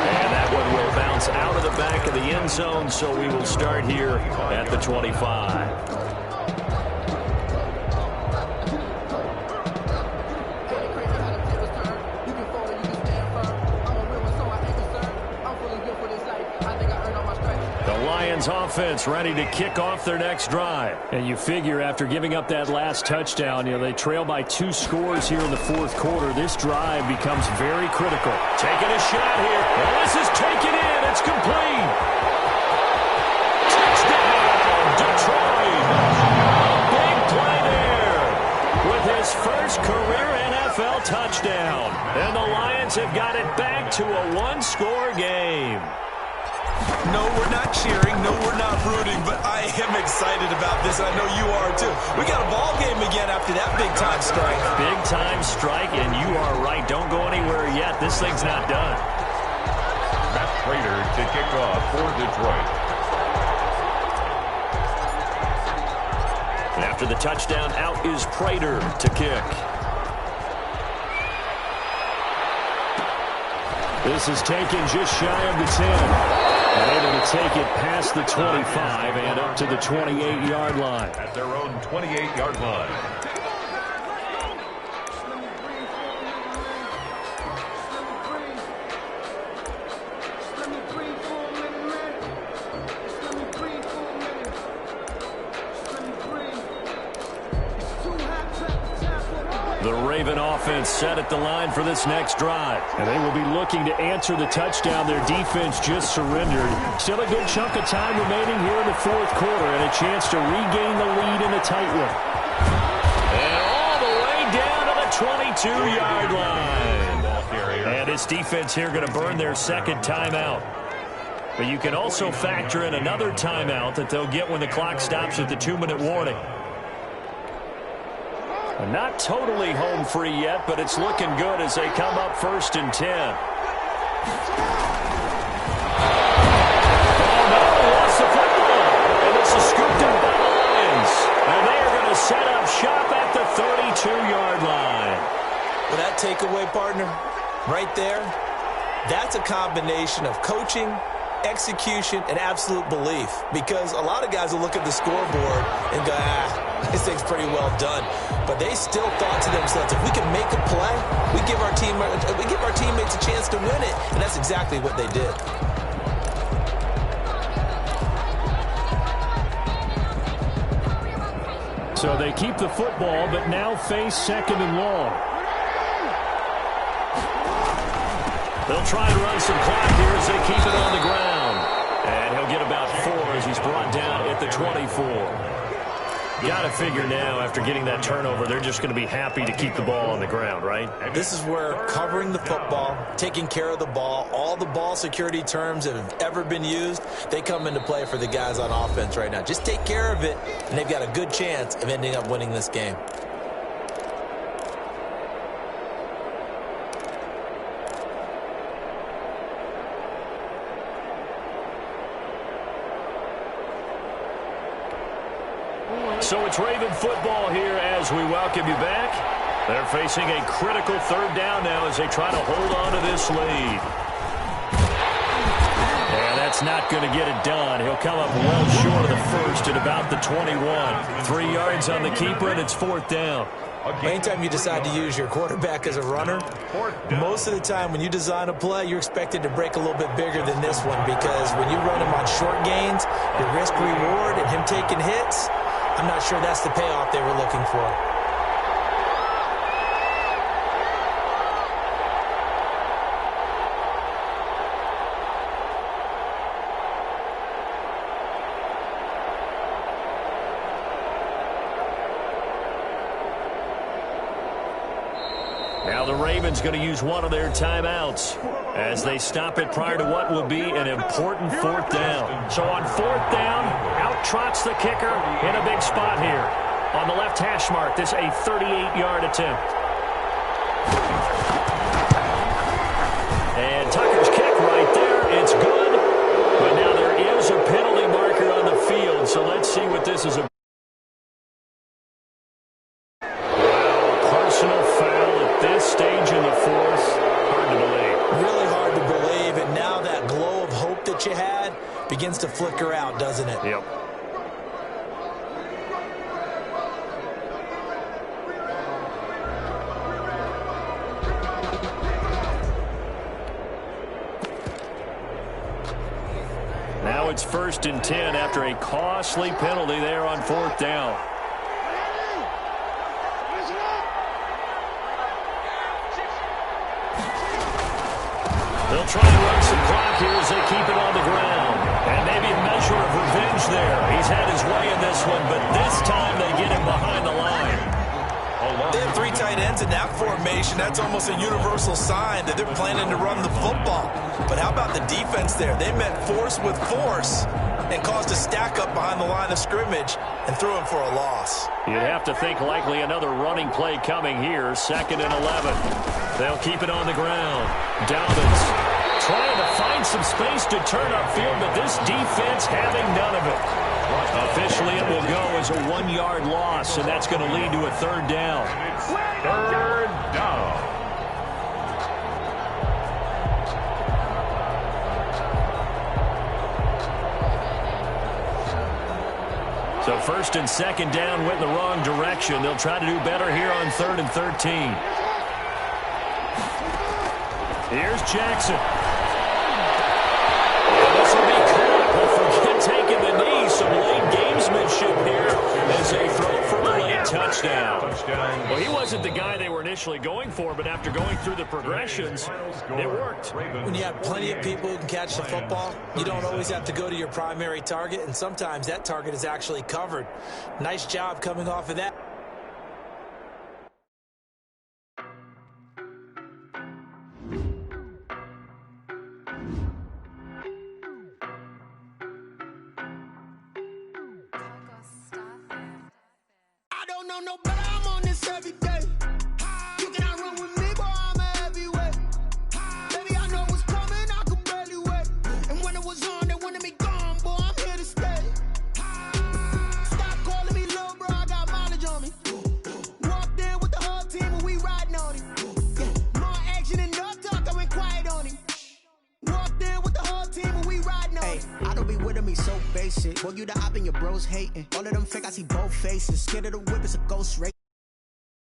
And that one will bounce out of the back of the end zone, so we will start here at the 25. Offense ready to kick off their next drive. And you figure after giving up that last touchdown, they trail by 2 scores here in the 4th quarter. This drive becomes very critical. Taking a shot here. And this is taken in. It's complete. Touchdown, Detroit. Big play there with his first career NFL touchdown. And the Lions have got it back to a 1-score game. No, we're not cheering. No, we're not rooting, but I am excited about this, and I know you are too. We got a ball game again after that big-time strike. Big-time strike, and you are right. Don't go anywhere yet. This thing's not done. Matt Prater to kick off for Detroit. And after the touchdown, out is Prater to kick. This is taken just shy of the 10. And able to take it past the 25 and up to the 28-yard line. At their own 28-yard line. The Raven offense set at the line for this next drive. And they will be looking to answer the touchdown their defense just surrendered. Still a good chunk of time remaining here in the fourth quarter and a chance to regain the lead in a tight one. And all the way down to the 22-yard line. And this defense here going to burn their second timeout. But you can also factor in another timeout that they'll get when the clock stops at the 2-minute warning. Not totally home free yet, but it's looking good as they come up 1st and 10. Oh, no, he lost the football. And this is scooped up by the Lions. And they are going to set up shop at the 32-yard line. Well, that takeaway, partner, right there, that's a combination of coaching, execution, and absolute belief. Because a lot of guys will look at the scoreboard and go, this thing's pretty well done. But they still thought to themselves, if we can make a play, we give our teammates a chance to win it. And that's exactly what they did. So they keep the football, but now face 2nd and long. They'll try to run some clock here as they keep it on the ground. And he'll get about 4 as he's brought down at the 24. Got to figure now, after getting that turnover, they're just going to be happy to keep the ball on the ground, right? This is where covering the football, taking care of the ball, all the ball security terms that have ever been used, they come into play for the guys on offense right now. Just take care of it, and they've got a good chance of ending up winning this game. So it's Raven football here as we welcome you back. They're facing a critical 3rd down now as they try to hold on to this lead. And that's not going to get it done. He'll come up well short of the first at about the 21. 3 yards on the keeper, and it's 4th down. Anytime you decide to use your quarterback as a runner, most of the time when you design a play, you're expected to break a little bit bigger than this one, because when you run him on short gains, your risk-reward and him taking hits, I'm not sure that's the payoff they were looking for. Now the Ravens going to use one of their timeouts as they stop it prior to what will be an important 4th down. So on 4th down, out trots the kicker in a big spot here. On the left hash mark, this a 38-yard attempt. And Tucker's kick right there. It's good. But now there is a penalty marker on the field, so let's see what this is about. Personal foul at this stage in the 4th. Hard to believe. Really hard to believe, and now that glow of hope that you had begins to flicker out, doesn't it? Yep. Now it's 1st and 10 after a costly penalty there on 4th down. They'll try to run some clock here as they keep it on the ground. And maybe a measure of revenge there. He's had his way in this one, but this time they get him behind the line. They have 3 tight ends in that formation. That's almost a universal sign that they're planning to run the football. But how about the defense there? They met force with force and caused a stack up behind the line of scrimmage and threw him for a loss. You'd have to think likely another running play coming here. 2nd and 11. They'll keep it on the ground. Dobbins trying to find some space to turn upfield, but this defense having none of it. Officially, it will go as a 1-yard loss, and that's going to lead to a 3rd down. 3rd down. So 1st and 2nd down went in the wrong direction. They'll try to do better here on 3rd and 13. Here's Jackson. This will be caught, but forget taking the knee. Some late gamesmanship here as they throw for a late touchdown. Well, he wasn't the guy they were initially going for, but after going through the progressions, it worked. When you have plenty of people who can catch the football, you don't always have to go to your primary target, and sometimes that target is actually covered. Nice job coming off of that. I don't know no better, I'm on this every day. You cannot run with me, boy, I'm a heavyweight. Baby, I know what's coming, I could barely wait. And when it was on, they wanted me gone, boy, I'm here to stay. Stop calling me little bro, I got mileage on me. Walked in with the whole team and we riding on him. Yeah, more action and no talk, I went quiet on him. Walked in with the whole team and we riding on him. I don't be with me so basic. Boy, you the op and your bros hating. All of them fake, I see both faces. Scared of the whip, it's a ghost race.